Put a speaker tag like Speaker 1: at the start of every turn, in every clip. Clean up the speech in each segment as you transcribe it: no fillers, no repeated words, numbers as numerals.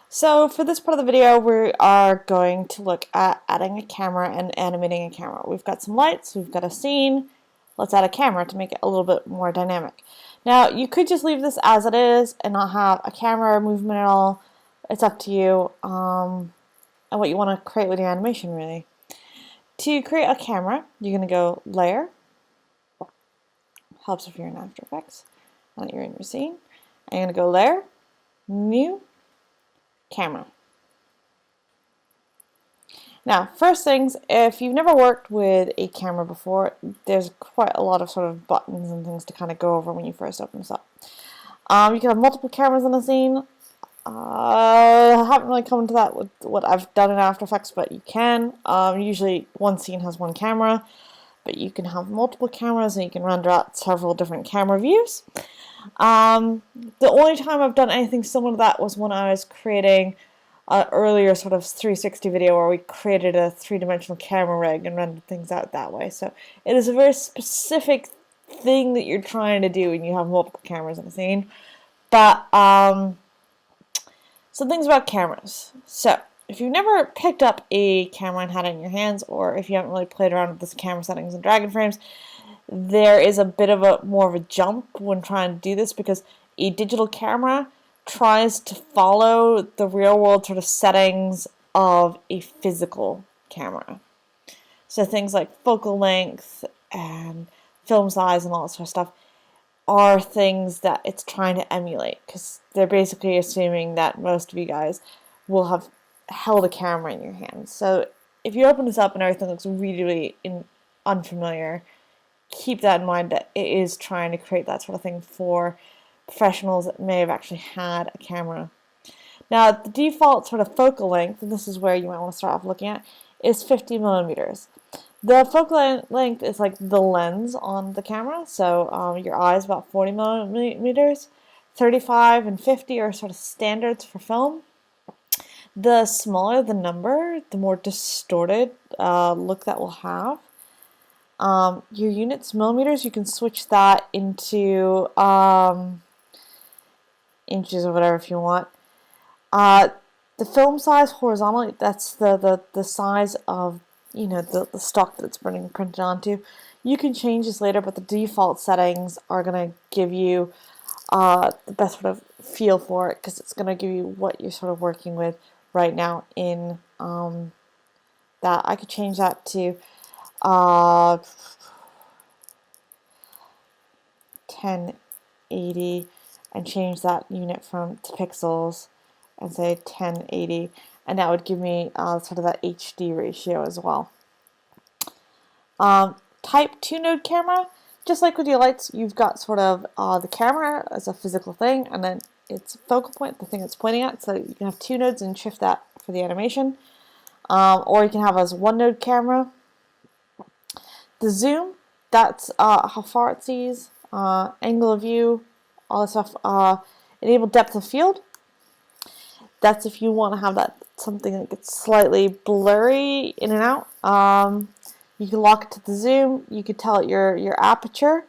Speaker 1: So for this part of the video, we are going to look at adding a camera and animating a camera. We've got some lights, we've got a scene. Let's add a camera to make it a little bit more dynamic. Now, you could just leave this as it is and not have a camera or movement at all. It's up to you and what you want to create with your animation, really. To create a camera, you're going to go Layer. Helps if you're in After Effects, and you're in your scene. I'm going to go Layer, New, Camera. Now, first things, if you've never worked with a camera before, there's quite a lot of sort of buttons and things to kind of go over when you first open this up. You can have multiple cameras in a scene. I haven't really come to that with what I've done in After Effects, but you can. Usually one scene has one camera, but you can have multiple cameras and you can render out several different camera views. The only time I've done anything similar to that was when I was creating an earlier sort of 360 video where we created a three-dimensional camera rig and rendered things out that way. So it is a very specific thing that you're trying to do when you have multiple cameras in a scene. But some things about cameras. So if you've never picked up a camera and had it in your hands, or if you haven't really played around with this camera settings and Dragon Frames, there is a bit of a more of a jump when trying to do this because a digital camera tries to follow the real world sort of settings of a physical camera. So things like focal length and film size and all that sort of stuff are things that it's trying to emulate because they're basically assuming that most of you guys will have held a camera in your hands. So if you open this up and everything looks really unfamiliar, keep that in mind that it is trying to create that sort of thing for professionals that may have actually had a camera. Now, the default sort of focal length, and this is where you might want to start off looking at, is 50 millimeters. The focal length is like the lens on the camera, so your eye is about 40 millimeters. 35 and 50 are sort of standards for film. The smaller the number, the more distorted look that will have. Your units, millimeters, you can switch that into inches or whatever if you want. The film size horizontally, that's the size of the stock that it's printed onto. You can change this later, but the default settings are going to give you the best sort of feel for it because it's going to give you what you're sort of working with right now in that. I could change that to 1080 and change that unit to pixels and say 1080, and that would give me sort of that HD ratio as well. Type 2-node camera, just like with your lights, you've got sort of the camera as a physical thing, and then its focal point, the thing it's pointing at, so you can have 2 nodes and shift that for the animation. Or you can have as 1-node camera. The zoom, that's how far it sees, angle of view, all this stuff. Enable depth of field. That's if you want to have that something that gets slightly blurry in and out. You can lock it to the zoom. You could tell it your aperture.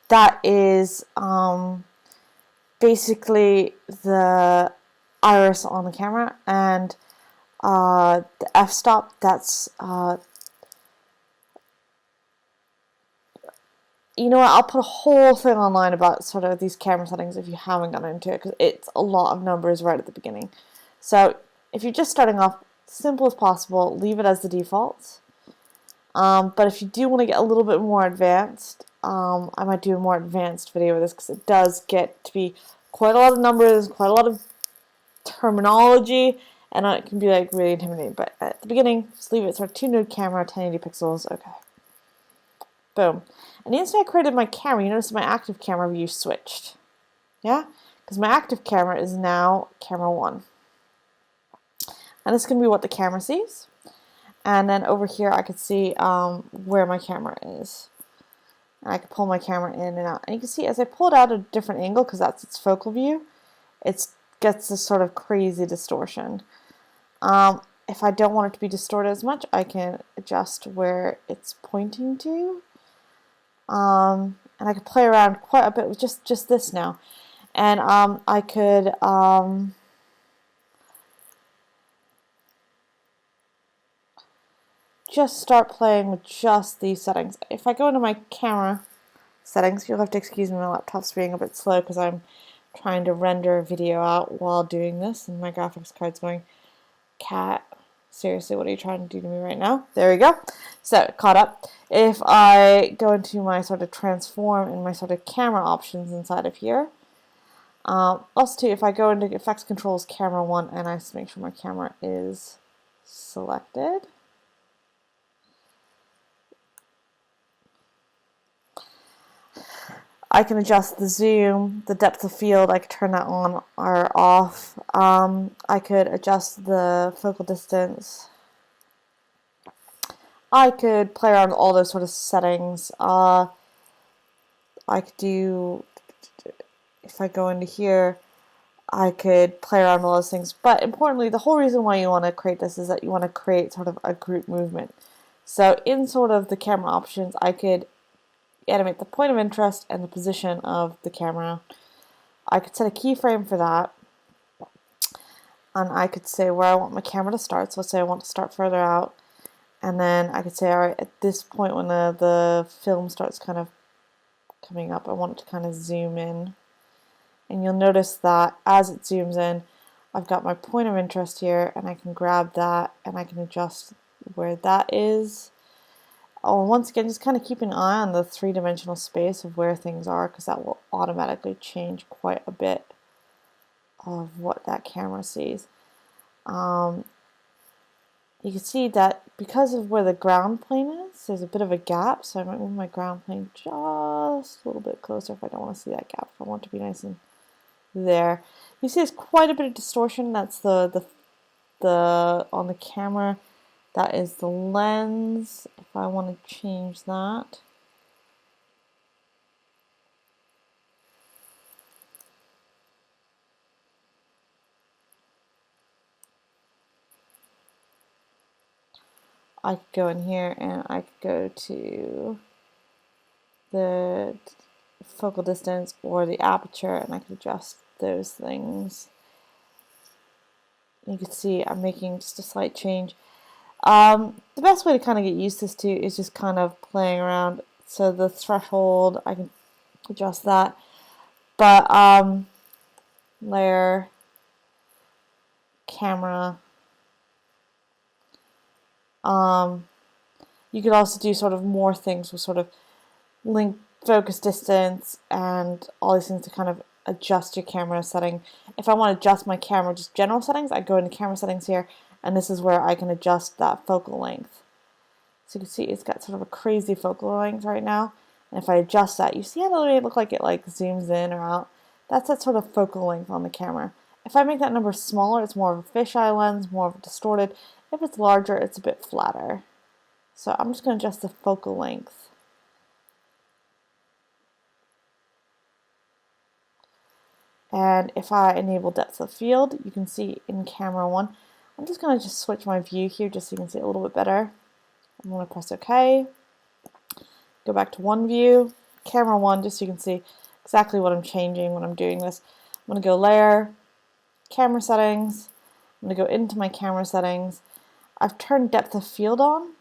Speaker 1: That is basically the iris on the camera, and the f-stop, that's you know what, I'll put a whole thing online about sort of these camera settings if you haven't gotten into it, because it's a lot of numbers right at the beginning. So if you're just starting off, simple as possible, leave it as the default. But if you do want to get a little bit more advanced, I might do a more advanced video with this because it does get to be quite a lot of numbers, quite a lot of terminology, and it can be like really intimidating. But at the beginning, just leave it sort of 2-node camera, 1080 pixels, okay. Boom. And the instant I created my camera, you notice my active camera view switched. Yeah? Because my active camera is now camera 1. And this can be what the camera sees. And then over here I could see where my camera is. And I could pull my camera in and out. And you can see as I pull it out at a different angle, because that's its focal view, it gets this sort of crazy distortion. If I don't want it to be distorted as much, I can adjust where it's pointing to. And I could play around quite a bit with just this now. And I could just start playing with just these settings. If I go into my camera settings, you'll have to excuse me, my laptop's being a bit slow because I'm trying to render a video out while doing this, and my graphics card's going, cat, seriously, what are you trying to do to me right now? There we go. So, caught up. If I go into my sort of transform and my sort of camera options inside of here, also too, if I go into effects controls camera 1 and I just make sure my camera is selected, I can adjust the zoom, the depth of field, I could turn that on or off. I could adjust the focal distance. I could play around with all those sort of settings. I could do, if I go into here, I could play around with all those things. But importantly, the whole reason why you want to create this is that you want to create sort of a group movement. So in sort of the camera options, I could animate the point of interest and the position of the camera. I could set a keyframe for that, and I could say where I want my camera to start. So let's say I want to start further out, and then I could say, all right, at this point when the film starts kind of coming up, I want it to kind of zoom in. And you'll notice that as it zooms in, I've got my point of interest here, and I can grab that and I can adjust where that is. Oh, once again, just kind of keep an eye on the three-dimensional space of where things are, because that will automatically change quite a bit of what that camera sees. You can see that because of where the ground plane is, there's a bit of a gap, so I might move my ground plane just a little bit closer if I don't want to see that gap, if I want it to be nice and there. You see there's quite a bit of distortion. That's the on the camera. That is the lens. If I want to change that, I could go in here and I could go to the focal distance or the aperture, and I could adjust those things. You can see I'm making just a slight change. The best way to kind of get used to this too is just kind of playing around. So the threshold, I can adjust that. But layer, camera. You could also do sort of more things with sort of link, focus distance, and all these things to kind of adjust your camera setting. If I want to adjust my camera, just general settings, I go into camera settings here, and this is where I can adjust that focal length. So you can see it's got sort of a crazy focal length right now. And if I adjust that, you see how it look like it like zooms in or out? That's that sort of focal length on the camera. If I make that number smaller, it's more of a fisheye lens, more of a distorted. If it's larger, it's a bit flatter. So I'm just going to adjust the focal length. And if I enable depth of field, you can see in camera 1, I'm just going to just switch my view here just so you can see it a little bit better. I'm going to press OK. Go back to one view, camera 1, just so you can see exactly what I'm changing when I'm doing this. I'm going to go layer, camera settings. I'm going to go into my camera settings. I've turned depth of field on.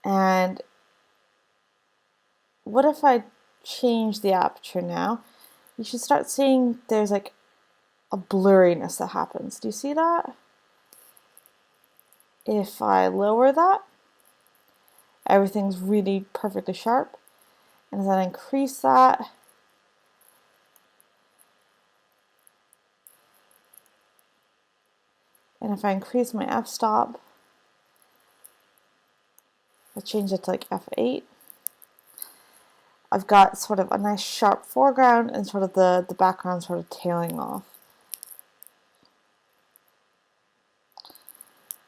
Speaker 1: And what if I change the aperture now? You should start seeing there's like a blurriness that happens. Do you see that? If I lower that, everything's really perfectly sharp. And as I increase that, and if I increase my f-stop, I change it to like f8, I've got sort of a nice sharp foreground and sort of the background sort of tailing off.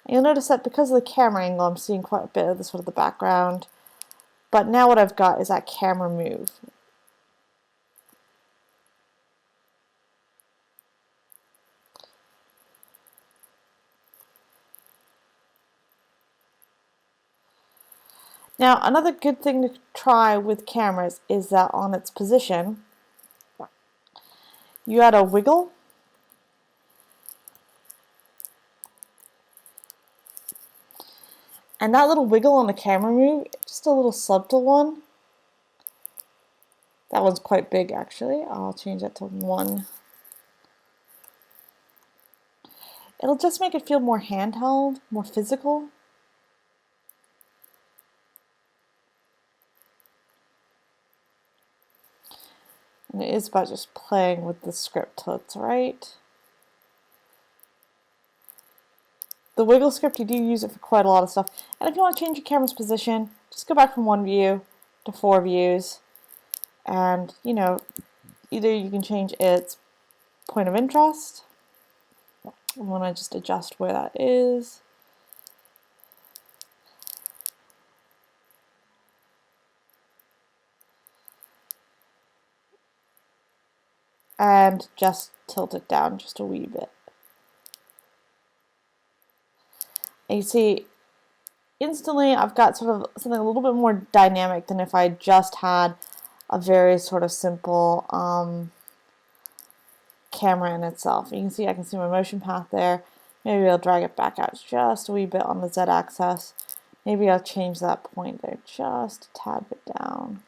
Speaker 1: And you'll notice that because of the camera angle, I'm seeing quite a bit of the sort of the background. But now what I've got is that camera move. Now, another good thing to try with cameras is that on its position, you add a wiggle. And that little wiggle on the camera move, just a little subtle one. That one's quite big actually. I'll change that to 1. It'll just make it feel more handheld, more physical. And it is about just playing with the script till it's right. The wiggle script, you do use it for quite a lot of stuff. And if you want to change your camera's position, just go back from 1 view to 4 views. And, you know, either you can change its point of interest. I want to just adjust where that is. And just tilt it down just a wee bit. And you see, instantly I've got sort of something a little bit more dynamic than if I just had a very sort of simple camera in itself. You can see I can see my motion path there. Maybe I'll drag it back out just a wee bit on the z-axis. Maybe I'll change that point there just a tad bit down.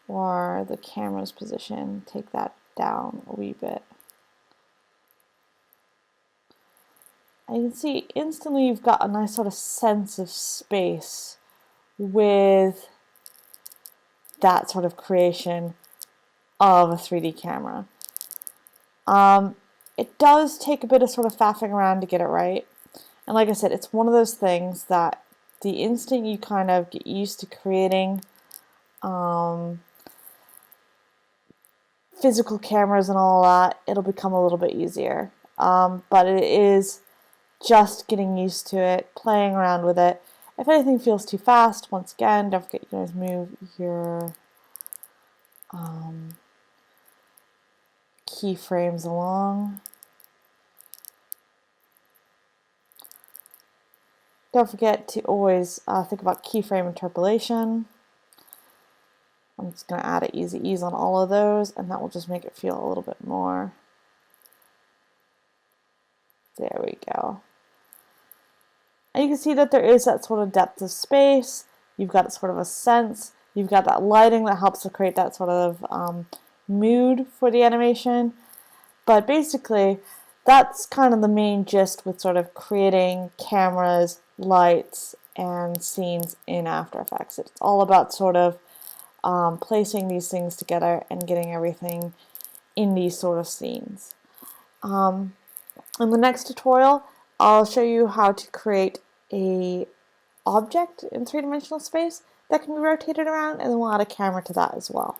Speaker 1: Or the camera's position, take that down a wee bit. And you can see instantly you've got a nice sort of sense of space with that sort of creation of a 3D camera. It does take a bit of sort of faffing around to get it right. And like I said, it's one of those things that the instant you kind of get used to creating physical cameras and all that, it'll become a little bit easier. But it is just getting used to it, playing around with it. If anything feels too fast, once again, don't forget you guys move your keyframes along. Don't forget to always think about keyframe interpolation. I'm just going to add an easy ease on all of those, and that will just make it feel a little bit more. There we go. And you can see that there is that sort of depth of space. You've got sort of a sense. You've got that lighting that helps to create that sort of mood for the animation. But basically, that's kind of the main gist with sort of creating cameras, lights, and scenes in After Effects. It's all about sort of placing these things together and getting everything in these sort of scenes. In the next tutorial, I'll show you how to create a object in 3-dimensional space that can be rotated around, and then we'll add a camera to that as well.